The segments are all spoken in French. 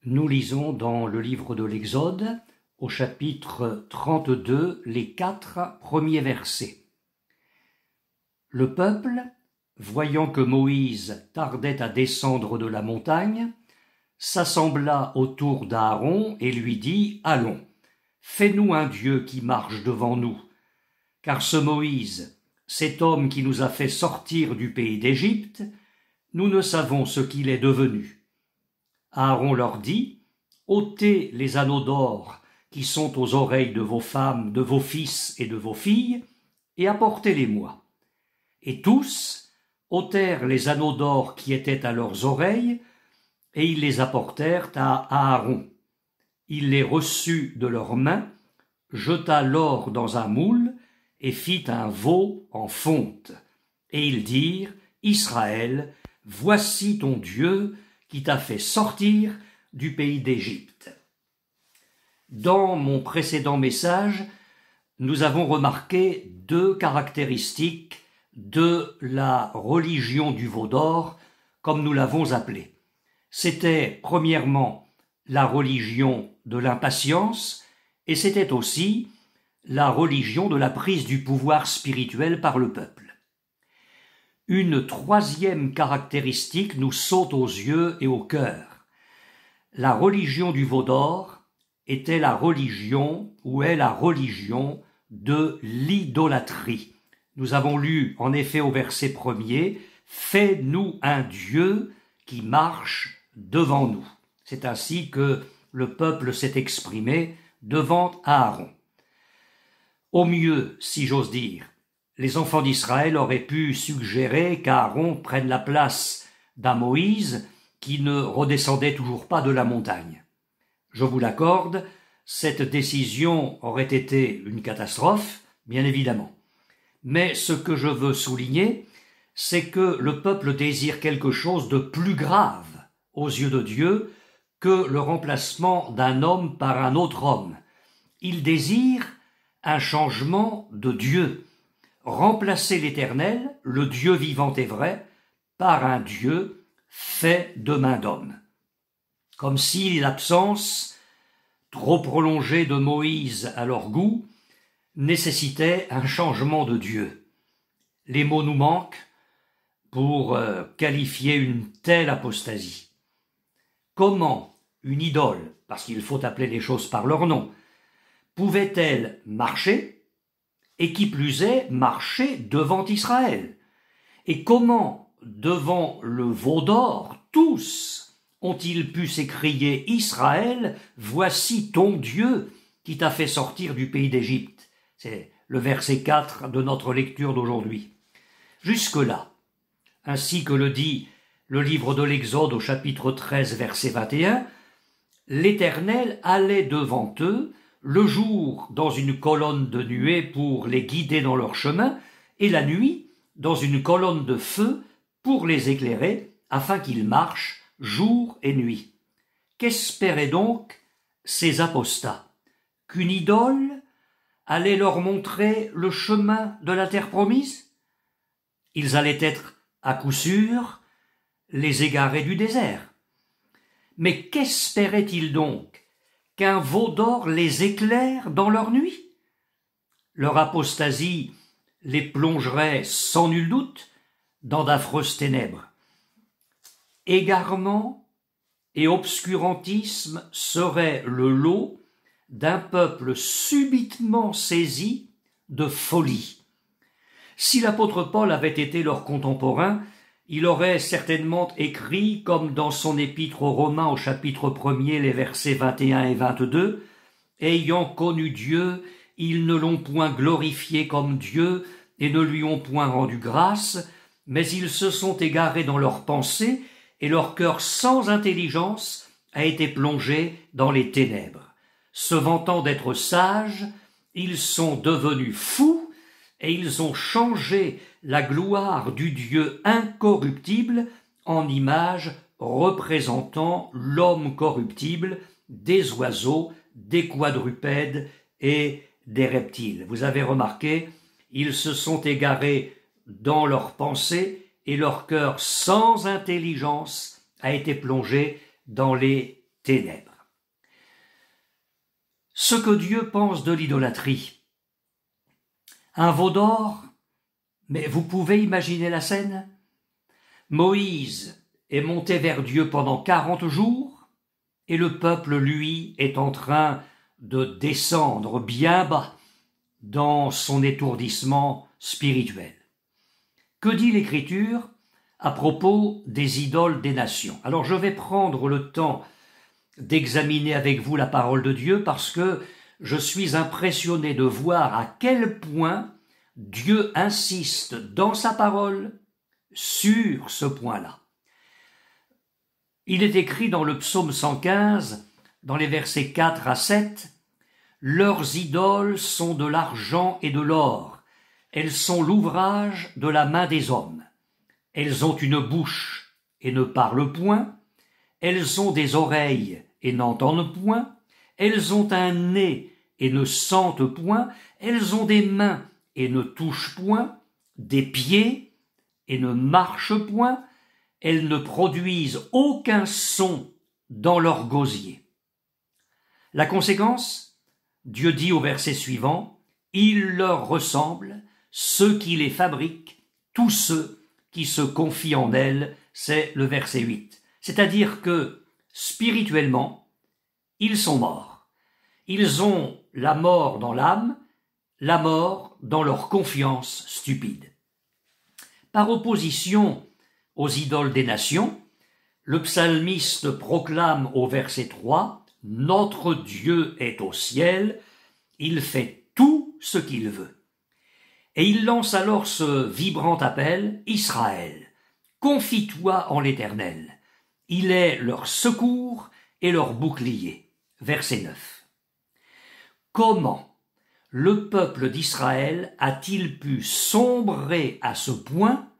Nous lisons dans le livre de l'Exode, au chapitre 32, les 4 premiers versets. Le peuple, voyant que Moïse tardait à descendre de la montagne, s'assembla autour d'Aaron et lui dit « Allons, fais-nous un Dieu qui marche devant nous, car ce Moïse, cet homme qui nous a fait sortir du pays d'Égypte, nous ne savons ce qu'il est devenu. » Aaron leur dit « ôtez les anneaux d'or qui sont aux oreilles de vos femmes, de vos fils et de vos filles, et apportez-les-moi. » Et tous ôtèrent les anneaux d'or qui étaient à leurs oreilles, et ils les apportèrent à Aaron. Il les reçut de leurs mains, jeta l'or dans un moule, et fit un veau en fonte. Et ils dirent « Israël, voici ton Dieu qui t'a fait sortir du pays d'Égypte. » Dans mon précédent message, nous avons remarqué 2 caractéristiques de la religion du veau d'or, comme nous l'avons appelée. C'était premièrement la religion de l'impatience, et c'était aussi la religion de la prise du pouvoir spirituel par le peuple. Une 3e caractéristique nous saute aux yeux et au cœur. La religion du veau d'or était la religion, ou est la religion de l'idolâtrie. Nous avons lu en effet au verset 1er « Fais-nous un Dieu qui marche devant nous ». C'est ainsi que le peuple s'est exprimé devant Aaron. Au mieux, si j'ose dire, les enfants d'Israël auraient pu suggérer qu'Aaron prenne la place d'un Moïse qui ne redescendait toujours pas de la montagne. Je vous l'accorde, cette décision aurait été une catastrophe, bien évidemment. Mais ce que je veux souligner, c'est que le peuple désire quelque chose de plus grave aux yeux de Dieu que le remplacement d'un homme par un autre homme. Il désire un changement de Dieu, remplacer l'Éternel, le Dieu vivant et vrai, par un Dieu fait de main d'homme. Comme si l'absence trop prolongée de Moïse à leur goût nécessitait un changement de Dieu. Les mots nous manquent pour qualifier une telle apostasie. Comment une idole, parce qu'il faut appeler les choses par leur nom, pouvait-elle marcher, et qui plus est, marcher devant Israël? Et comment, devant le veau d'or, tous ont-ils pu s'écrier « Israël, voici ton Dieu qui t'a fait sortir du pays d'Égypte » C'est le verset 4 de notre lecture d'aujourd'hui. Jusque-là, ainsi que le dit le livre de l'Exode au chapitre 13, verset 21, l'Éternel allait devant eux le jour dans une colonne de nuée pour les guider dans leur chemin, et la nuit dans une colonne de feu pour les éclairer, afin qu'ils marchent jour et nuit. Qu'espéraient donc ces apostats? Qu'une idole allait leur montrer le chemin de la terre promise? Ils allaient être, à coup sûr, les égarés du désert. Mais qu'espéraient-ils donc? Qu'un veau d'or les éclaire dans leur nuit? Leur apostasie les plongerait sans nul doute dans d'affreuses ténèbres. Égarement et obscurantisme serait le lot d'un peuple subitement saisi de folie. Si l'apôtre Paul avait été leur contemporain, il aurait certainement écrit, comme dans son épître aux Romains au chapitre 1er, les versets 21 et 22, « Ayant connu Dieu, ils ne l'ont point glorifié comme Dieu et ne lui ont point rendu grâce, mais ils se sont égarés dans leurs pensées et leur cœur sans intelligence a été plongé dans les ténèbres. Se vantant d'être sages, ils sont devenus fous et ils ont changé la gloire du Dieu incorruptible en image représentant l'homme corruptible, des oiseaux, des quadrupèdes et des reptiles. » Vous avez remarqué, ils se sont égarés dans leurs pensées et leur cœur sans intelligence a été plongé dans les ténèbres. Ce que Dieu pense de l'idolâtrie. Un veau d'or, mais vous pouvez imaginer la scène? Moïse est monté vers Dieu pendant 40 jours, et le peuple, lui, est en train de descendre bien bas dans son étourdissement spirituel. Que dit l'Écriture à propos des idoles des nations? Alors je vais prendre le temps d'examiner avec vous la parole de Dieu parce que je suis impressionné de voir à quel point Dieu insiste dans sa parole sur ce point-là. Il est écrit dans le psaume 115, dans les versets 4 à 7, « Leurs idoles sont de l'argent et de l'or, elles sont l'ouvrage de la main des hommes. Elles ont une bouche et ne parlent point, elles ont des oreilles et n'entendent point, elles ont un nez et ne sentent point, elles ont des mains et ne touchent point, des pieds et ne marchent point, elles ne produisent aucun son dans leur gosier. » La conséquence, Dieu dit au verset suivant, « Il leur ressemble, ceux qui les fabriquent, tous ceux qui se confient en elles. » C'est le verset 8. C'est-à-dire que, spirituellement, ils sont morts. Ils ont la mort dans l'âme, la mort dans leur confiance stupide. Par opposition aux idoles des nations, le psalmiste proclame au verset 3 « Notre Dieu est au ciel, il fait tout ce qu'il veut. » Et il lance alors ce vibrant appel « Israël, confie-toi en l'Éternel, il est leur secours et leur bouclier. » Verset 9. Comment le peuple d'Israël a-t-il pu sombrer à ce point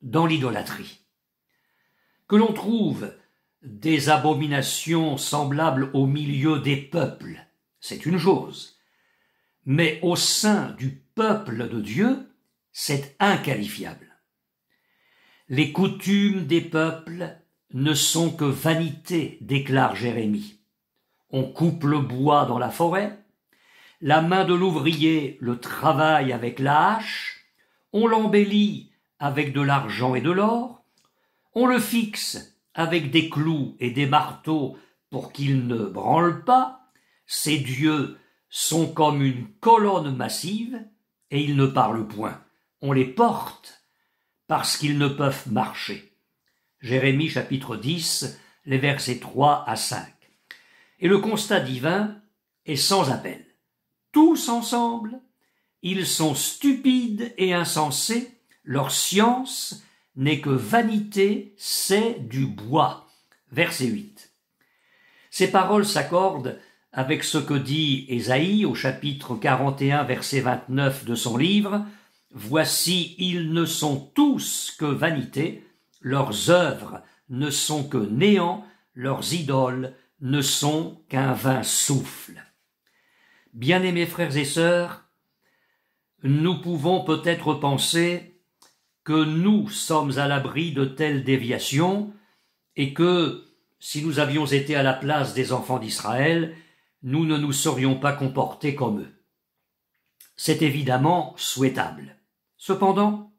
dans l'idolâtrie? Que l'on trouve des abominations semblables au milieu des peuples, c'est une chose, mais au sein du peuple de Dieu, c'est inqualifiable. Les coutumes des peuples ne sont que vanité, déclare Jérémie. On coupe le bois dans la forêt, la main de l'ouvrier le travaille avec la hache, on l'embellit avec de l'argent et de l'or, on le fixe avec des clous et des marteaux pour qu'il ne branle pas, ces dieux sont comme une colonne massive et ils ne parlent point, on les porte parce qu'ils ne peuvent marcher. Jérémie chapitre 10, les versets 3 à 5. Et le constat divin est sans appel. Tous ensemble, ils sont stupides et insensés, leur science n'est que vanité, c'est du bois. Verset 8. Ces paroles s'accordent avec ce que dit Ésaïe au chapitre 41, verset 29 de son livre « Voici, ils ne sont tous que vanité, leurs œuvres ne sont que néant, leurs idoles ne sont qu'un vain souffle. » Bien-aimés frères et sœurs, nous pouvons peut-être penser que nous sommes à l'abri de telles déviations et que, si nous avions été à la place des enfants d'Israël, nous ne nous serions pas comportés comme eux. C'est évidemment souhaitable. Cependant,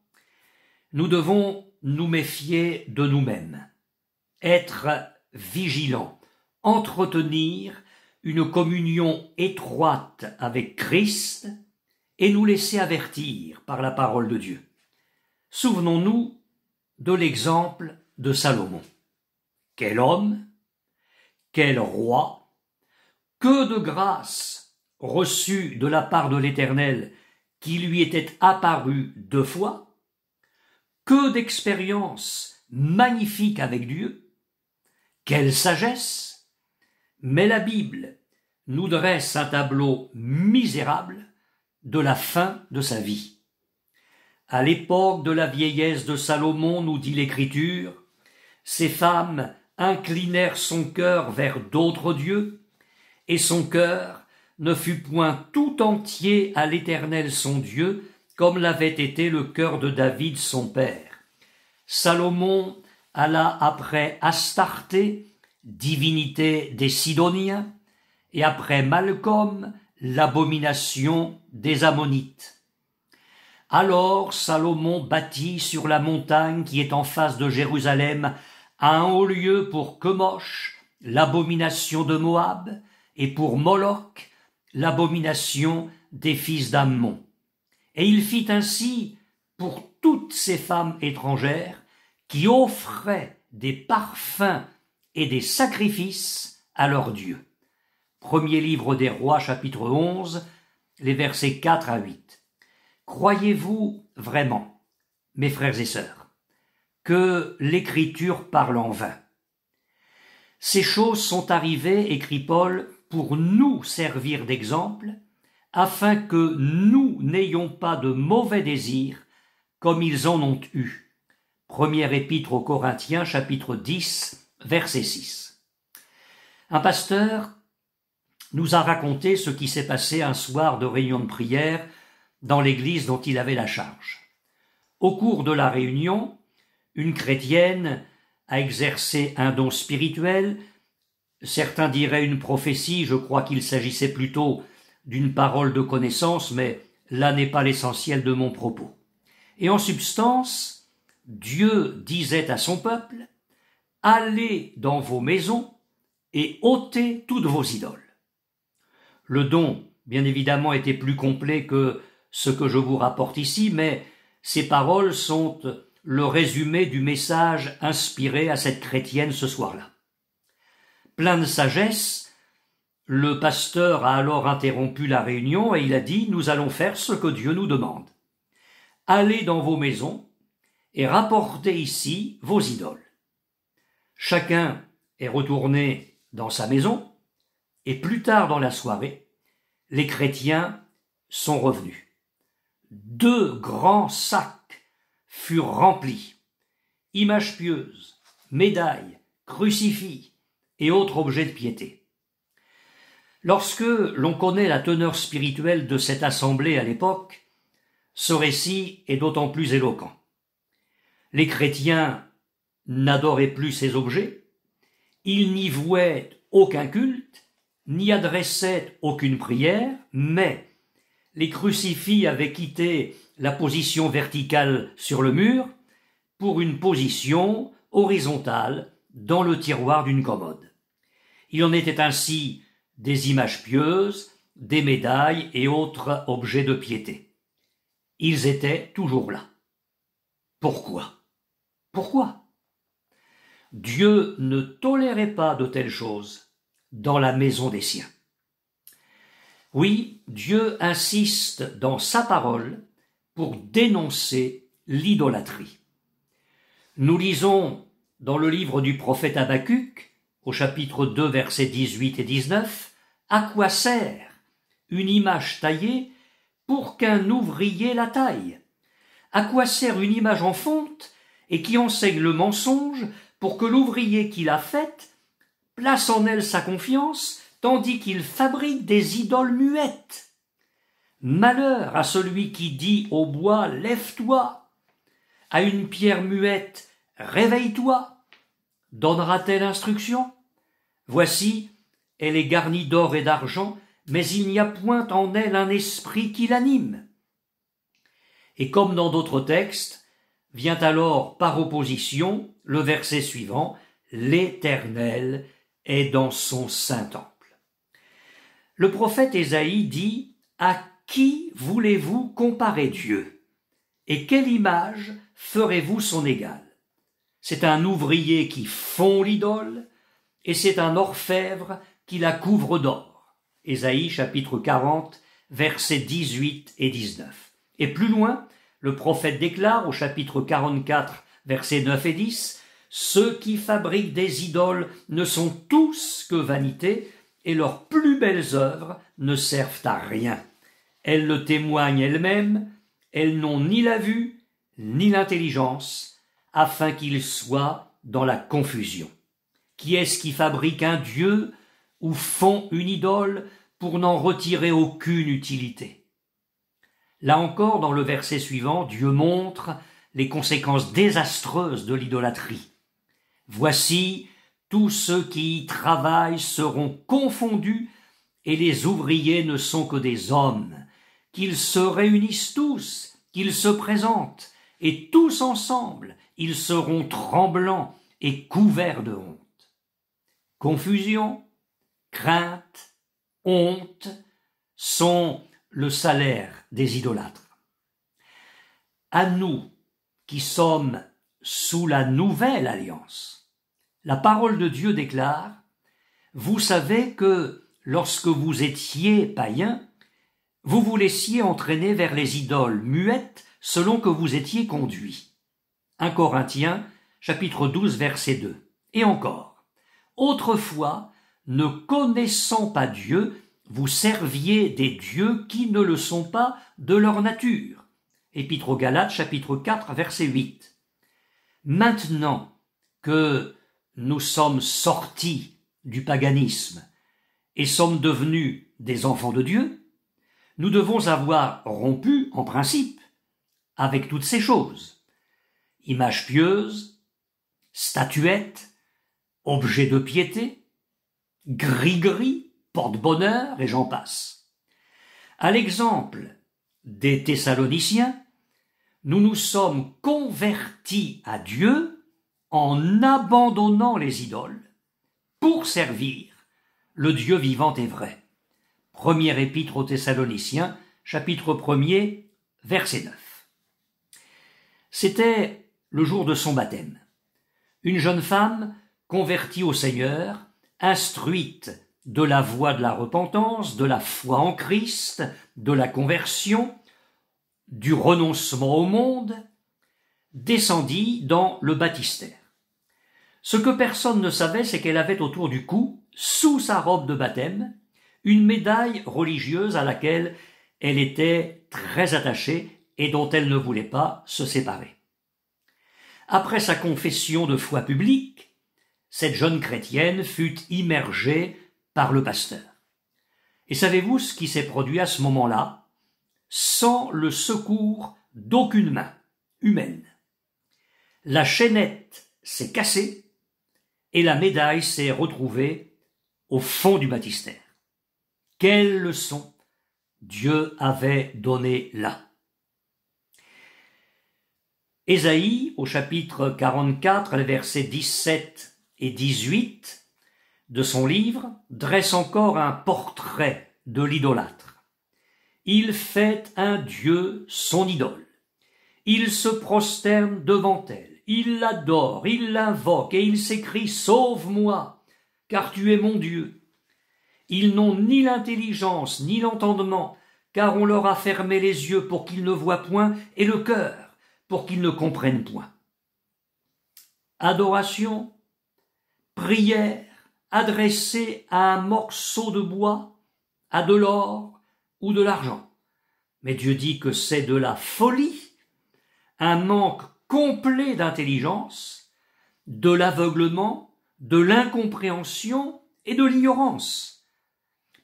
nous devons nous méfier de nous-mêmes, être vigilants, entretenir une communion étroite avec Christ et nous laisser avertir par la parole de Dieu. Souvenons-nous de l'exemple de Salomon. Quel homme, quel roi, que de grâce reçue de la part de l'Éternel qui lui était apparu 2 fois, que d'expériences magnifiques avec Dieu, quelle sagesse, mais la Bible nous dresse un tableau misérable de la fin de sa vie. À l'époque de la vieillesse de Salomon, nous dit l'Écriture, ces femmes inclinèrent son cœur vers d'autres dieux, et son cœur ne fut point tout entier à l'Éternel son Dieu, comme l'avait été le cœur de David son père. Salomon alla après Astarté, divinité des Sidoniens, et après Malcom, l'abomination des Ammonites. Alors Salomon bâtit sur la montagne qui est en face de Jérusalem un haut lieu pour Kemosh, l'abomination de Moab, et pour Moloch, l'abomination des fils d'Ammon. Et il fit ainsi pour toutes ces femmes étrangères qui offraient des parfums et des sacrifices à leurs dieux. Premier livre des Rois, chapitre 11, les versets 4 à 8. Croyez-vous vraiment, mes frères et sœurs, que l'Écriture parle en vain? Ces choses sont arrivées, écrit Paul, pour nous servir d'exemple, afin que nous n'ayons pas de mauvais désirs comme ils en ont eu. Première épître aux Corinthiens, chapitre 10, verset 6. Un pasteur nous a raconté ce qui s'est passé un soir de réunion de prière dans l'église dont il avait la charge. Au cours de la réunion, une chrétienne a exercé un don spirituel, certains diraient une prophétie, je crois qu'il s'agissait plutôt d'une parole de connaissance, mais là n'est pas l'essentiel de mon propos. Et en substance, Dieu disait à son peuple, « Allez dans vos maisons et ôtez toutes vos idoles. » Le don, bien évidemment, était plus complet que ce que je vous rapporte ici, mais ces paroles sont le résumé du message inspiré à cette chrétienne ce soir-là. Plein de sagesse, le pasteur a alors interrompu la réunion et il a dit « Nous allons faire ce que Dieu nous demande. Allez dans vos maisons et rapportez ici vos idoles. » Chacun est retourné dans sa maison et plus tard dans la soirée, les chrétiens sont revenus. 2 grands sacs furent remplis, images pieuses, médailles, crucifix et autres objets de piété. Lorsque l'on connaît la teneur spirituelle de cette assemblée à l'époque, ce récit est d'autant plus éloquent. Les chrétiens n'adoraient plus ces objets, ils n'y vouaient aucun culte, n'y adressaient aucune prière, mais les crucifix avaient quitté la position verticale sur le mur pour une position horizontale dans le tiroir d'une commode. Il en était ainsi des images pieuses, des médailles et autres objets de piété. Ils étaient toujours là. Pourquoi? Pourquoi? Dieu ne tolérait pas de telles choses dans la maison des siens. Oui, Dieu insiste dans sa parole pour dénoncer l'idolâtrie. Nous lisons dans le livre du prophète Habacuc, au chapitre 2, versets 18 et 19, « À quoi sert une image taillée pour qu'un ouvrier la taille? À quoi sert une image en fonte et qui enseigne le mensonge pour que l'ouvrier qui l'a faite place en elle sa confiance, tandis qu'il fabrique des idoles muettes? Malheur à celui qui dit au bois « Lève-toi », à une pierre muette « Réveille-toi ». Donnera-t-elle instruction? Voici, elle est garnie d'or et d'argent, mais il n'y a point en elle un esprit qui l'anime. Et comme dans d'autres textes, vient alors par opposition le verset suivant, « L'Éternel est dans son saint temple ». Le prophète Ésaïe dit « À qui voulez-vous comparer Dieu? Et quelle image ferez-vous son égal? C'est un ouvrier qui fond l'idole, et c'est un orfèvre qui la couvre d'or. » Ésaïe chapitre 40, versets 18 et 19. Et plus loin, le prophète déclare au chapitre 44, versets 9 et 10, « Ceux qui fabriquent des idoles ne sont tous que vanité, et leurs plus belles œuvres ne servent à rien. Elles le témoignent elles-mêmes, elles n'ont ni la vue, ni l'intelligence, afin qu'ils soient dans la confusion. Qui est-ce qui fabrique un dieu ou fond une idole pour n'en retirer aucune utilité? » Là encore, dans le verset suivant, Dieu montre les conséquences désastreuses de l'idolâtrie. « Voici, tous ceux qui y travaillent seront confondus, et les ouvriers ne sont que des hommes, qu'ils se réunissent tous, qu'ils se présentent, et tous ensemble, ils seront tremblants et couverts de honte. Confusion, crainte, honte sont le salaire des idolâtres. À nous qui sommes sous la nouvelle alliance, la parole de Dieu déclare « Vous savez que lorsque vous étiez païens, vous vous laissiez entraîner vers les idoles muettes selon que vous étiez conduits. » 1 Corinthiens, chapitre 12, verset 2. Et encore, « Autrefois, ne connaissant pas Dieu, vous serviez des dieux qui ne le sont pas de leur nature. » Épître aux Galates, chapitre 4, verset 8. Maintenant que nous sommes sortis du paganisme et sommes devenus des enfants de Dieu, nous devons avoir rompu, en principe, avec toutes ces choses. Images pieuses, statuettes, objets de piété, gris-gris, porte-bonheur, et j'en passe. À l'exemple des Thessaloniciens, nous nous sommes convertis à Dieu en abandonnant les idoles pour servir le Dieu vivant et vrai. Première épître aux Thessaloniciens, chapitre 1er, verset 9. C'était le jour de son baptême. Une jeune femme convertie au Seigneur, instruite de la voie de la repentance, de la foi en Christ, de la conversion, du renoncement au monde, descendit dans le baptistère. Ce que personne ne savait, c'est qu'elle avait autour du cou, sous sa robe de baptême, une médaille religieuse à laquelle elle était très attachée et dont elle ne voulait pas se séparer. Après sa confession de foi publique, cette jeune chrétienne fut immergée par le pasteur. Et savez-vous ce qui s'est produit à ce moment-là? Sans le secours d'aucune main humaine. La chaînette s'est cassée et la médaille s'est retrouvée au fond du baptistère. Quelle leçon Dieu avait donnée là. Ésaïe, au chapitre 44, les versets 17 et 18 de son livre, dresse encore un portrait de l'idolâtre. Il fait un Dieu son idole. Il se prosterne devant elle. Il l'adore, il l'invoque et il s'écrie « Sauve-moi, car tu es mon Dieu ». Ils n'ont ni l'intelligence ni l'entendement, car on leur a fermé les yeux pour qu'ils ne voient point et le cœur pour qu'ils ne comprennent point. Adoration, prière adressée à un morceau de bois, à de l'or ou de l'argent. Mais Dieu dit que c'est de la folie, un manque complet d'intelligence, de l'aveuglement, de l'incompréhension et de l'ignorance.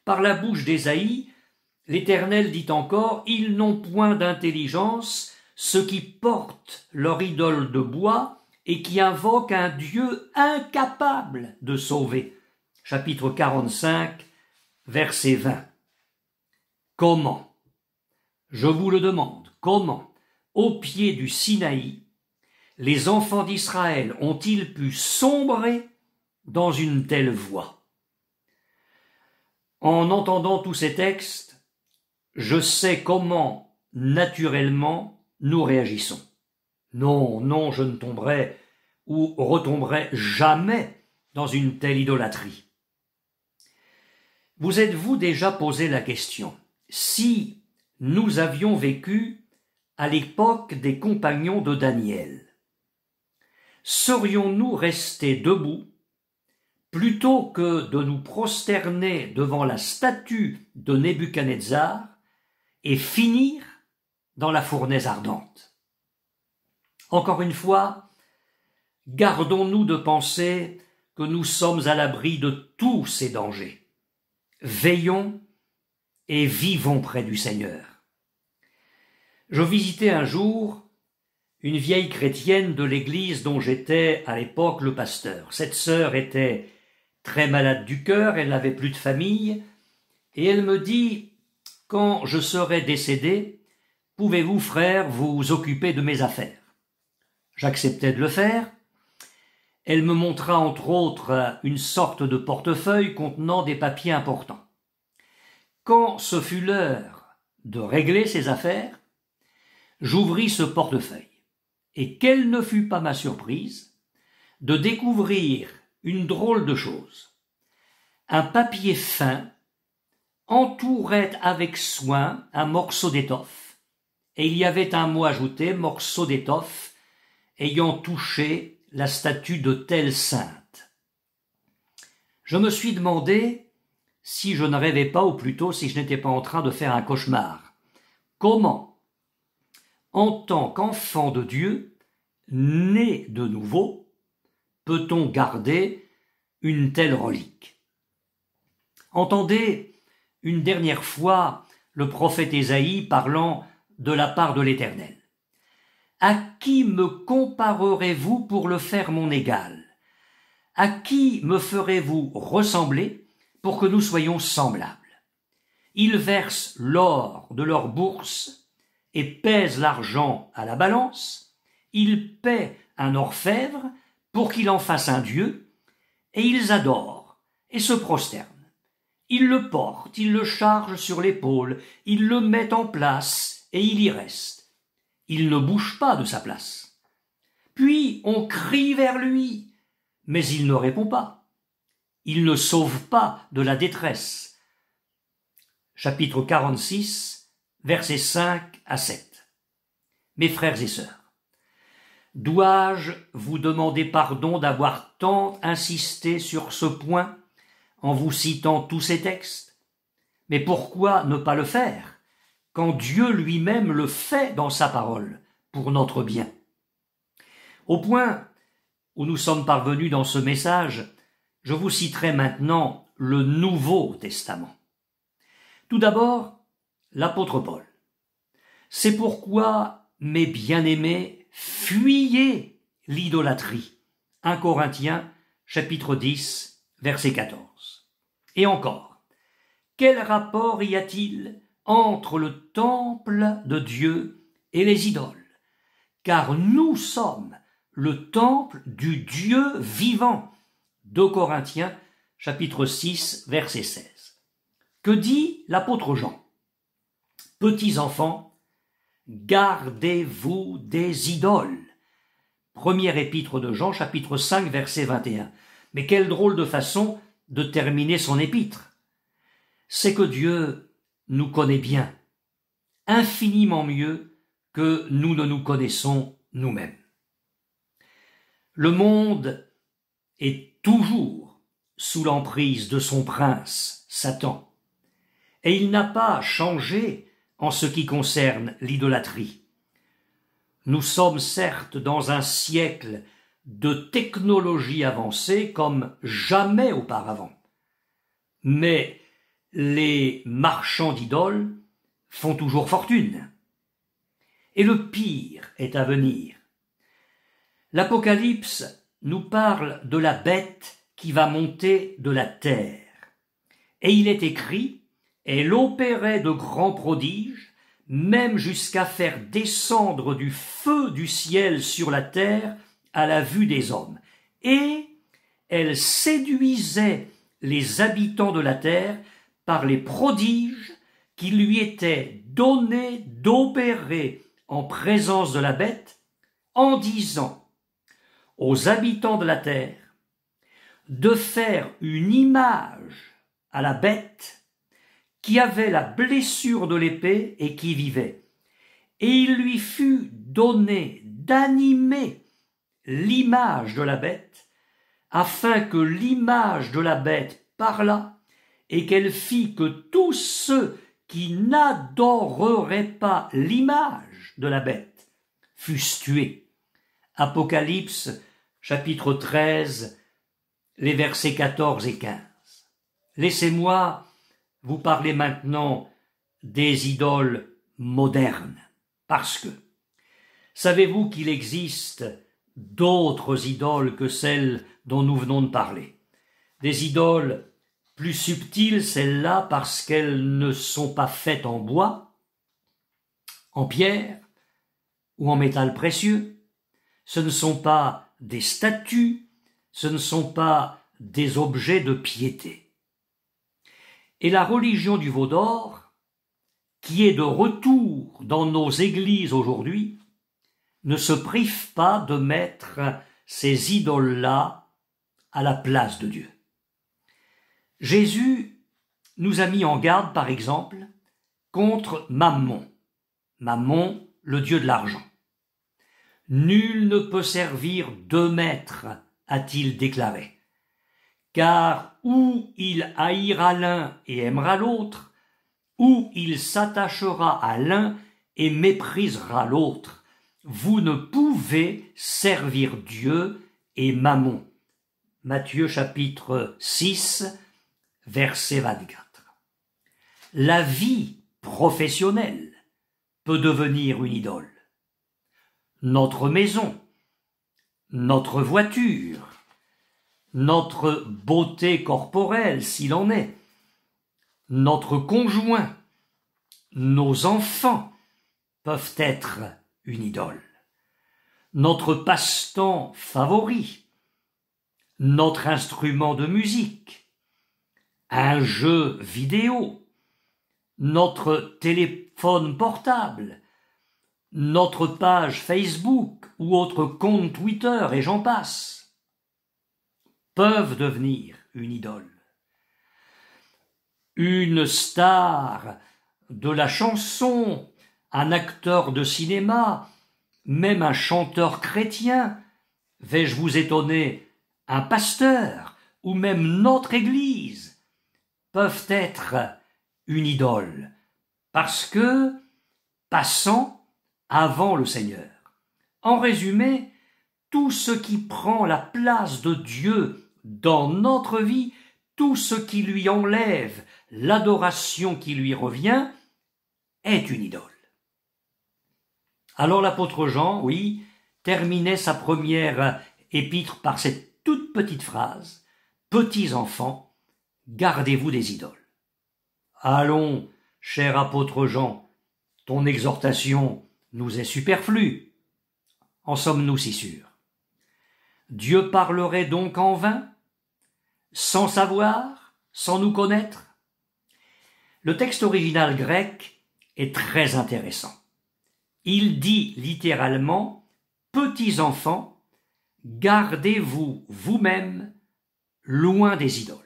Par la bouche d'Ésaïe, l'Éternel dit encore « Ils n'ont point d'intelligence, ceux qui portent leur idole de bois et qui invoquent un Dieu incapable de sauver. » Chapitre 45, verset 20. Comment? Je vous le demande, comment, au pied du Sinaï, les enfants d'Israël ont-ils pu sombrer dans une telle voie? En entendant tous ces textes, je sais comment, naturellement, nous réagissons. Non, je ne tomberai ou retomberai jamais dans une telle idolâtrie. Vous êtes-vous déjà posé la question, si nous avions vécu à l'époque des compagnons de Daniel, serions-nous restés debout plutôt que de nous prosterner devant la statue de Nebuchadnezzar et finir dans la fournaise ardente? Encore une fois, gardons-nous de penser que nous sommes à l'abri de tous ces dangers. Veillons et vivons près du Seigneur. Je visitais un jour une vieille chrétienne de l'église dont j'étais à l'époque le pasteur. Cette sœur était très malade du cœur, elle n'avait plus de famille, et elle me dit « Quand je serai décédé, pouvez-vous, frère, vous occuper de mes affaires ?» J'acceptai de le faire. Elle me montra entre autres une sorte de portefeuille contenant des papiers importants. Quand ce fut l'heure de régler ses affaires, j'ouvris ce portefeuille, et quelle ne fut pas ma surprise de découvrir une drôle de chose. Un papier fin entourait avec soin un morceau d'étoffe, et il y avait un mot ajouté, morceau d'étoffe, ayant touché la statue de telle sainte. Je me suis demandé si je ne rêvais pas, ou plutôt si je n'étais pas en train de faire un cauchemar. Comment, en tant qu'enfant de Dieu, né de nouveau, peut-on garder une telle relique? Entendez une dernière fois le prophète Ésaïe parlant de la part de l'Éternel. « À qui me comparerez-vous pour le faire mon égal? À qui me ferez-vous ressembler pour que nous soyons semblables? Ils versent l'or de leur bourse et pèsent l'argent à la balance. Ils paient un orfèvre pour qu'il en fasse un dieu, et ils adorent et se prosternent. Ils le portent, ils le chargent sur l'épaule, ils le mettent en place et il y reste. Il ne bouge pas de sa place. Puis on crie vers lui, mais il ne répond pas. Il ne sauve pas de la détresse. » Chapitre 46, versets 5 à 7. Mes frères et sœurs, dois-je vous demander pardon d'avoir tant insisté sur ce point en vous citant tous ces textes? Mais pourquoi ne pas le faire quand Dieu lui-même le fait dans sa parole pour notre bien? Au point où nous sommes parvenus dans ce message, je vous citerai maintenant le Nouveau Testament. Tout d'abord, l'apôtre Paul. C'est pourquoi, mes bien-aimés, fuyez l'idolâtrie. 1 Corinthiens, chapitre 10, verset 14. Et encore, quel rapport y a-t-il entre le temple de Dieu et les idoles? Car nous sommes le temple du Dieu vivant. 2 Corinthiens, chapitre 6, verset 16. Que dit l'apôtre Jean? Petits enfants, gardez-vous des idoles. Première épître de Jean, chapitre 5, verset 21. Mais quelle drôle de façon de terminer son épître. C'est que Dieu nous connaît bien, infiniment mieux que nous ne nous connaissons nous-mêmes. Le monde est toujours sous l'emprise de son prince, Satan, et il n'a pas changé en ce qui concerne l'idolâtrie. Nous sommes certes dans un siècle de technologie avancée comme jamais auparavant, mais les marchands d'idoles font toujours fortune. Et le pire est à venir. L'Apocalypse nous parle de la bête qui va monter de la terre. Et il est écrit, elle opérait de grands prodiges, même jusqu'à faire descendre du feu du ciel sur la terre à la vue des hommes. Et elle séduisait les habitants de la terre par les prodiges qui lui étaient donnés d'opérer en présence de la bête, en disant aux habitants de la terre de faire une image à la bête qui avait la blessure de l'épée et qui vivait. Et il lui fut donné d'animer l'image de la bête, afin que l'image de la bête parlât et qu'elle fît que tous ceux qui n'adoreraient pas l'image de la bête fussent tués. Apocalypse, chapitre 13, les versets 14 et 15. Laissez-moi vous parler maintenant des idoles modernes, parce que Savez-vous qu'il existe d'autres idoles que celles dont nous venons de parler? Des idoles plus subtiles, celles-là, parce qu'elles ne sont pas faites en bois, en pierre ou en métal précieux. Ce ne sont pas des statues, ce ne sont pas des objets de piété. Et la religion du veau d'or, qui est de retour dans nos églises aujourd'hui, ne se prive pas de mettre ces idoles-là à la place de Dieu. Jésus nous a mis en garde, par exemple, contre Mammon. Mammon, le dieu de l'argent. Nul ne peut servir deux maîtres, a-t-il déclaré, car ou il haïra l'un et aimera l'autre, ou il s'attachera à l'un et méprisera l'autre. Vous ne pouvez servir Dieu et Mammon. Matthieu chapitre 6, verset 24. La vie professionnelle peut devenir une idole. Notre maison, notre voiture, notre beauté corporelle s'il en est, notre conjoint, nos enfants peuvent être une idole. Notre passe-temps favori, notre instrument de musique, un jeu vidéo, notre téléphone portable, notre page Facebook ou autre compte Twitter et j'en passe, peuvent devenir une idole. Une star de la chanson, un acteur de cinéma, même un chanteur chrétien, vais-je vous étonner, un pasteur ou même notre Église, peuvent être une idole, parce que passant avant le Seigneur. En résumé, tout ce qui prend la place de Dieu dans notre vie, tout ce qui lui enlève l'adoration qui lui revient, est une idole. Alors l'apôtre Jean, oui, terminait sa première épître par cette toute petite phrase « Petits enfants, gardez-vous des idoles ». Allons, cher apôtre Jean, ton exhortation nous est superflue. En sommes-nous si sûrs? Dieu parlerait donc en vain, sans savoir, sans nous connaître? Le texte original grec est très intéressant. Il dit littéralement « Petits enfants, gardez-vous vous-même loin des idoles ».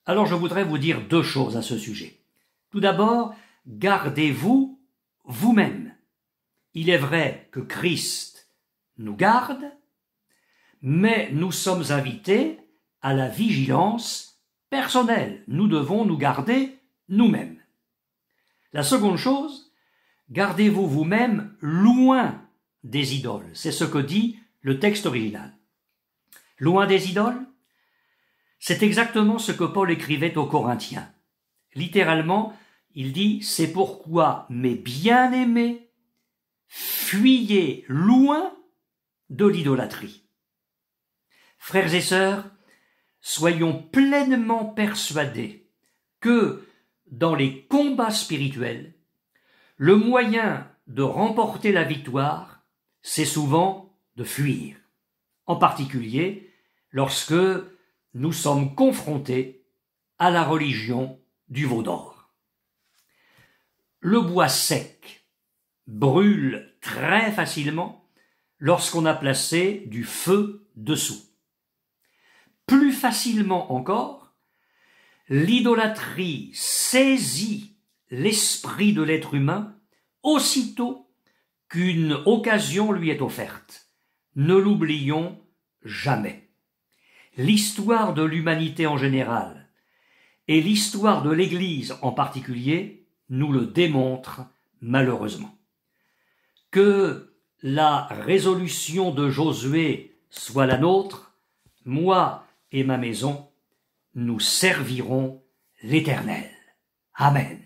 Alors je voudrais vous dire deux choses à ce sujet. Tout d'abord, gardez-vous vous-même. Il est vrai que Christ nous garde, mais nous sommes invités à la vigilance personnelle. Nous devons nous garder nous-mêmes. La seconde chose, gardez-vous vous-même loin des idoles. C'est ce que dit le texte original. Loin des idoles, c'est exactement ce que Paul écrivait aux Corinthiens. Littéralement, il dit « C'est pourquoi, mes bien-aimés, fuyez loin de l'idolâtrie. » Frères et sœurs, soyons pleinement persuadés que dans les combats spirituels, le moyen de remporter la victoire, c'est souvent de fuir, en particulier lorsque nous sommes confrontés à la religion du veau d'or. Le bois sec brûle très facilement lorsqu'on a placé du feu dessous. Plus facilement encore, l'idolâtrie saisit l'esprit de l'être humain aussitôt qu'une occasion lui est offerte. Ne l'oublions jamais. L'histoire de l'humanité en général et l'histoire de l'Église en particulier nous le démontrent malheureusement. Que la résolution de Josué soit la nôtre, moi et ma maison, nous servirons l'Éternel. Amen.